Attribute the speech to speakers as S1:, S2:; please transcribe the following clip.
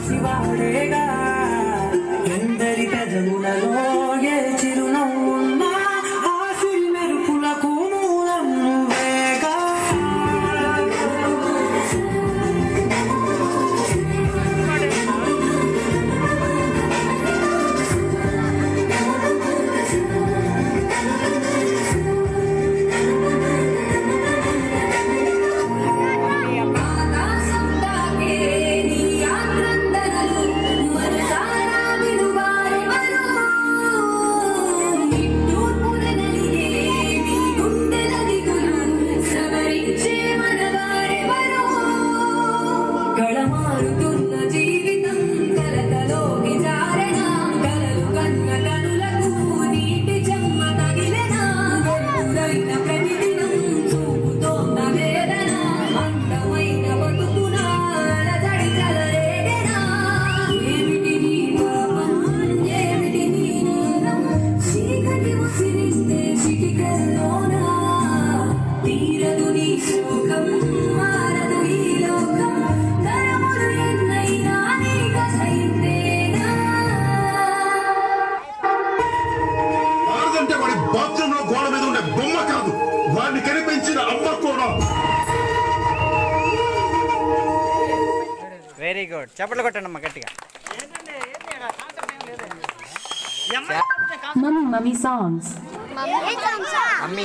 S1: పసివాడేగా ఎందరి పెదవులలో ఏ చిరునవ్వున్నా ఆ సిరి మెరుపులకు మూలం నువ్వేగా కళమారుతున్న జీవితం కలతలోకి జారెనా కలలు కన్న కనులకు నీటి చెమ్మ తగిలెనా గొంతులైన ప్రతిదినం చూపుతోన్న వేదన అందమైన బతుకున అలజడి కలరేగెనా ఏమిటి నీ పాపం ఏమిటి నీ నేరం చీకటి ముసిరిస్తే చిటికల్లోనా తీరదు నీ శోకం మారదు ఈ లోకం
S2: ఆడదంటే వాడి బాత్రూంలో గోడ మీద ఉండే బొమ్మ కాదు, వాడిని కనిపించిన అమ్మ కూడా.
S3: Very good. చప్పట్లు కొట్టండి అమ్మ గట్టిగా.
S4: Mummy songs.
S3: అమ్మి